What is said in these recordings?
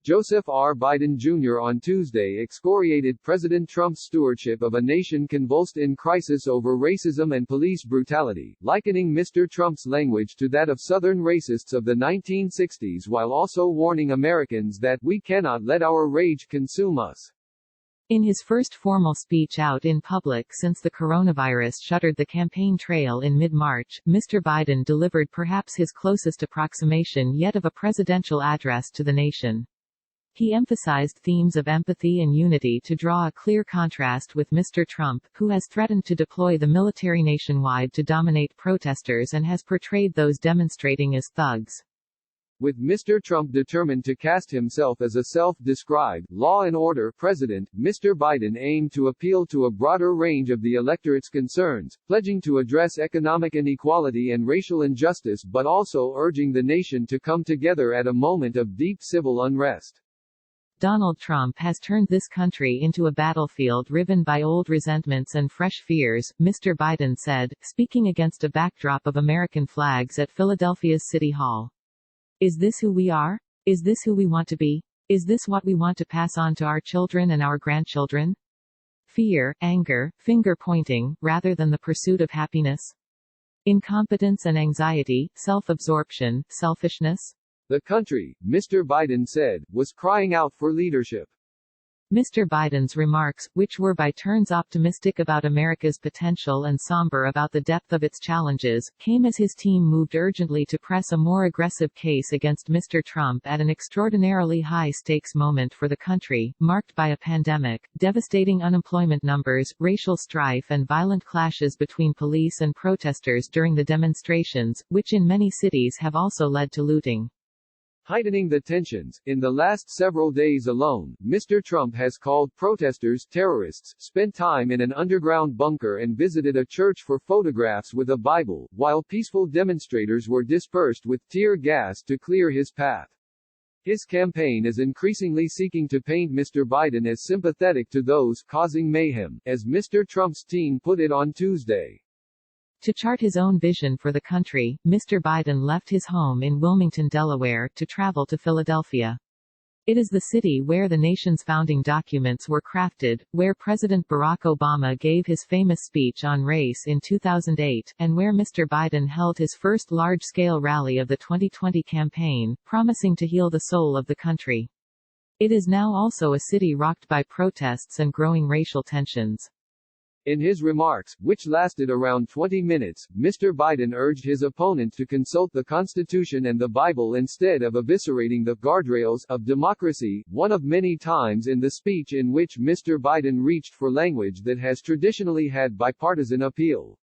Joseph R. Biden Jr. on Tuesday excoriated President Trump's stewardship of a nation convulsed in crisis over racism and police brutality, likening Mr. Trump's language to that of Southern racists of the 1960s while also warning Americans that we cannot let our rage consume us. In his first formal speech out in public since the coronavirus shuttered the campaign trail in mid-March, Mr. Biden delivered perhaps his closest approximation yet of a presidential address to the nation. He emphasized themes of empathy and unity to draw a clear contrast with Mr. Trump, who has threatened to deploy the military nationwide to dominate protesters and has portrayed those demonstrating as thugs. With Mr. Trump determined to cast himself as a self-described law and order president, Mr. Biden aimed to appeal to a broader range of the electorate's concerns, pledging to address economic inequality and racial injustice but also urging the nation to come together at a moment of deep civil unrest. Donald Trump has turned this country into a battlefield riven by old resentments and fresh fears, Mr. Biden said, speaking against a backdrop of American flags at Philadelphia's City Hall. Is this who we are? Is this who we want to be? Is this what we want to pass on to our children and our grandchildren? Fear, anger, finger-pointing, rather than the pursuit of happiness? Incompetence and anxiety, self-absorption, selfishness? The country, Mr. Biden said, was crying out for leadership. Mr. Biden's remarks, which were by turns optimistic about America's potential and somber about the depth of its challenges, came as his team moved urgently to press a more aggressive case against Mr. Trump at an extraordinarily high-stakes moment for the country, marked by a pandemic, devastating unemployment numbers, racial strife and violent clashes between police and protesters during the demonstrations, which in many cities have also led to looting. Heightening the tensions, in the last several days alone, Mr. Trump has called protesters terrorists, spent time in an underground bunker and visited a church for photographs with a Bible, while peaceful demonstrators were dispersed with tear gas to clear his path. His campaign is increasingly seeking to paint Mr. Biden as sympathetic to those causing mayhem, as Mr. Trump's team put it on Tuesday. To chart his own vision for the country, Mr. Biden left his home in Wilmington, Delaware, to travel to Philadelphia. It is the city where the nation's founding documents were crafted, where President Barack Obama gave his famous speech on race in 2008, and where Mr. Biden held his first large-scale rally of the 2020 campaign, promising to heal the soul of the country. It is now also a city rocked by protests and growing racial tensions. In his remarks, which lasted around 20 minutes, Mr. Biden urged his opponent to consult the Constitution and the Bible instead of eviscerating the guardrails of democracy, one of many times in the speech in which Mr. Biden reached for language that has traditionally had bipartisan appeal.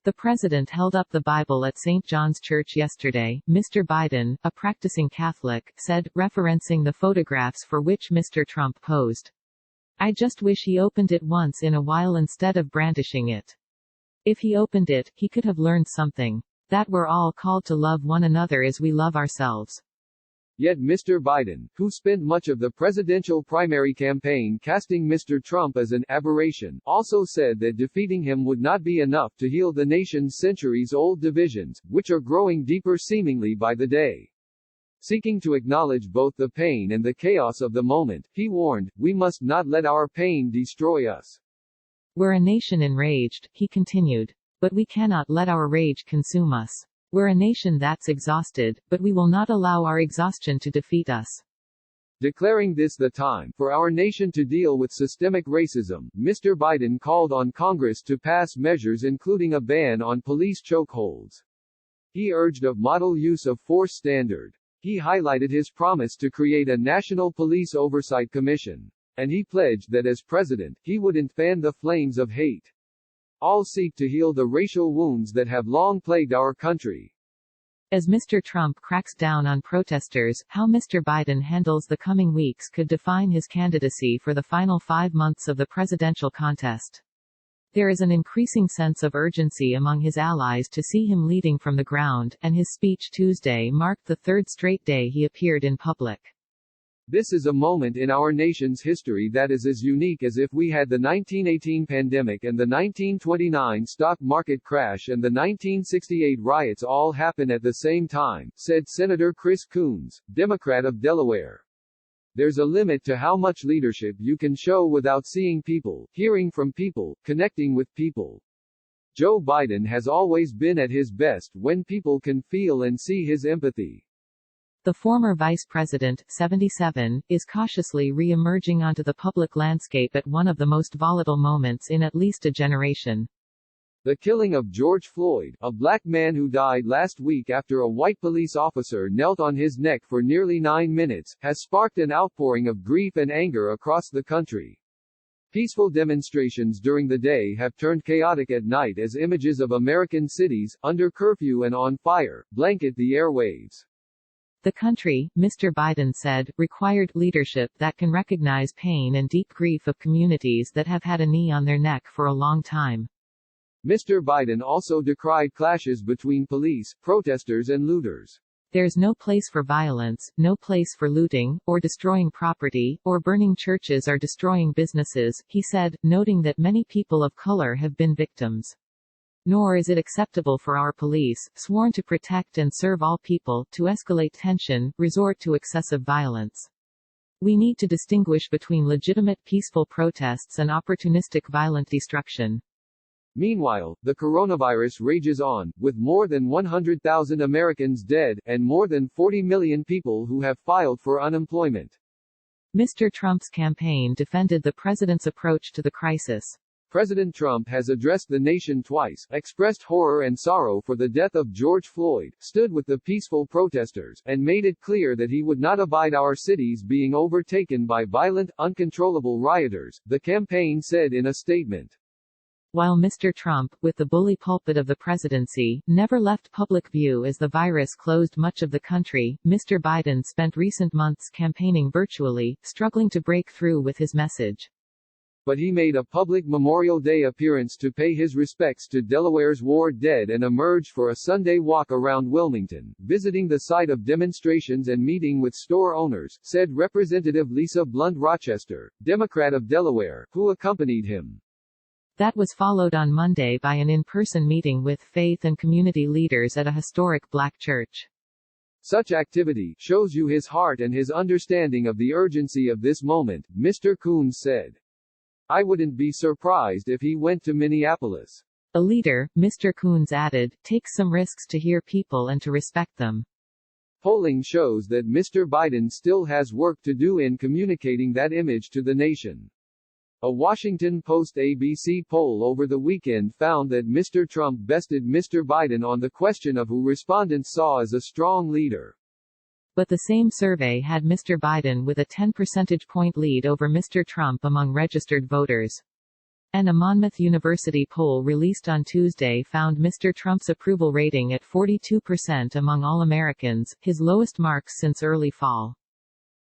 The president held up the Bible at St. John's Church yesterday, Mr. Biden, a practicing Catholic, said, referencing the photographs for which Mr. Trump posed. I just wish he opened it once in a while instead of brandishing it. If he opened it, he could have learned something. That we're all called to love one another as we love ourselves. Yet Mr. Biden, who spent much of the presidential primary campaign casting Mr. Trump as an aberration, also said that defeating him would not be enough to heal the nation's centuries-old divisions, which are growing deeper seemingly by the day. Seeking to acknowledge both the pain and the chaos of the moment, he warned, we must not let our pain destroy us. We're a nation enraged, he continued. But we cannot let our rage consume us. We're a nation that's exhausted, but we will not allow our exhaustion to defeat us. Declaring this the time for our nation to deal with systemic racism, Mr. Biden called on Congress to pass measures including a ban on police chokeholds. He urged a model use of force standard. He highlighted his promise to create a National Police Oversight Commission. And he pledged that as president, he wouldn't fan the flames of hate. All seek to heal the racial wounds that have long plagued our country. As Mr. Trump cracks down on protesters, how Mr. Biden handles the coming weeks could define his candidacy for the final 5 months of the presidential contest. There is an increasing sense of urgency among his allies to see him leading from the ground, and his speech Tuesday marked the third straight day he appeared in public. This is a moment in our nation's history that is as unique as if we had the 1918 pandemic and the 1929 stock market crash and the 1968 riots all happen at the same time, said Senator Chris Coons, Democrat of Delaware. There's a limit to how much leadership you can show without seeing people, hearing from people, connecting with people. Joe Biden has always been at his best when people can feel and see his empathy. The former vice president, 77, is cautiously re-emerging onto the public landscape at one of the most volatile moments in at least a generation. The killing of George Floyd, a black man who died last week after a white police officer knelt on his neck for nearly 9 minutes, has sparked an outpouring of grief and anger across the country. Peaceful demonstrations during the day have turned chaotic at night as images of American cities, under curfew and on fire, blanket the airwaves. The country, Mr. Biden said, required leadership that can recognize pain and deep grief of communities that have had a knee on their neck for a long time. Mr. Biden also decried clashes between police, protesters and looters. There's no place for violence, no place for looting, or destroying property, or burning churches or destroying businesses, he said, noting that many people of color have been victims. Nor is it acceptable for our police, sworn to protect and serve all people, to escalate tension, resort to excessive violence. We need to distinguish between legitimate peaceful protests and opportunistic violent destruction. Meanwhile, the coronavirus rages on, with more than 100,000 Americans dead, and more than 40 million people who have filed for unemployment. Mr. Trump's campaign defended the president's approach to the crisis. President Trump has addressed the nation twice, expressed horror and sorrow for the death of George Floyd, stood with the peaceful protesters, and made it clear that he would not abide our cities being overtaken by violent, uncontrollable rioters, the campaign said in a statement. While Mr. Trump, with the bully pulpit of the presidency, never left public view as the virus closed much of the country, Mr. Biden spent recent months campaigning virtually, struggling to break through with his message. But he made a public Memorial Day appearance to pay his respects to Delaware's war dead and emerged for a Sunday walk around Wilmington, visiting the site of demonstrations and meeting with store owners, said Representative Lisa Blunt Rochester, Democrat of Delaware, who accompanied him. That was followed on Monday by an in-person meeting with faith and community leaders at a historic black church. Such activity shows you his heart and his understanding of the urgency of this moment, Mr. Coons said. I wouldn't be surprised if he went to Minneapolis. A leader, Mr. Coons added, takes some risks to hear people and to respect them. Polling shows that Mr. Biden still has work to do in communicating that image to the nation. A Washington Post-ABC poll over the weekend found that Mr. Trump bested Mr. Biden on the question of who respondents saw as a strong leader. But the same survey had Mr. Biden with a 10 percentage point lead over Mr. Trump among registered voters. And a Monmouth University poll released on Tuesday found Mr. Trump's approval rating at 42% among all Americans, his lowest marks since early fall.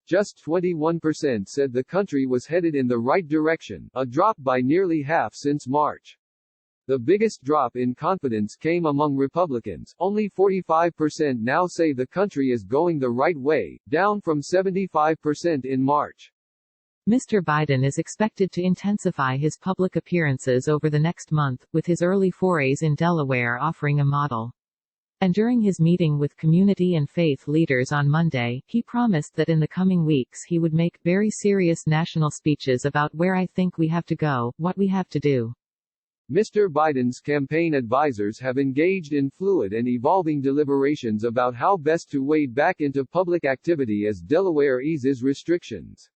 Just 21% said the country was headed in the right direction, a drop by nearly half since March. The biggest drop in confidence came among Republicans. Only 45% now say the country is going the right way, down from 75% in March. Mr. Biden is expected to intensify his public appearances over the next month, with his early forays in Delaware offering a model. And during his meeting with community and faith leaders on Monday, he promised that in the coming weeks he would make very serious national speeches about where I think we have to go, what we have to do. Mr. Biden's campaign advisors have engaged in fluid and evolving deliberations about how best to wade back into public activity as Delaware eases restrictions.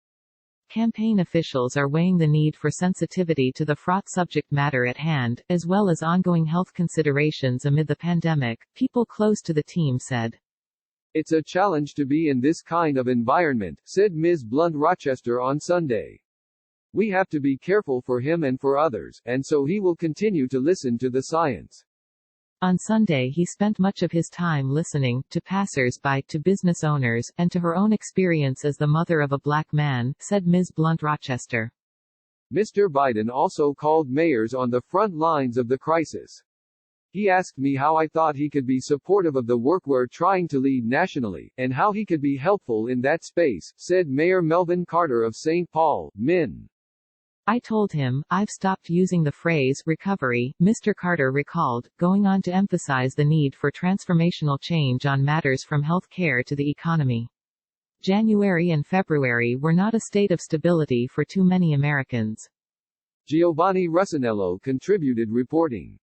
Campaign officials are weighing the need for sensitivity to the fraught subject matter at hand, as well as ongoing health considerations amid the pandemic, people close to the team said. It's a challenge to be in this kind of environment, said Ms. Blunt Rochester on Sunday. We have to be careful for him and for others, and so he will continue to listen to the science. On Sunday he spent much of his time listening, to passers-by, to business owners, and to her own experience as the mother of a black man, said Ms. Blunt Rochester. Mr. Biden also called mayors on the front lines of the crisis. He asked me how I thought he could be supportive of the work we're trying to lead nationally, and how he could be helpful in that space, said Mayor Melvin Carter of St. Paul, Minn. I told him, I've stopped using the phrase recovery, Mr. Carter recalled, going on to emphasize the need for transformational change on matters from health care to the economy. January and February were not a state of stability for too many Americans. Giovanni Russinello contributed reporting.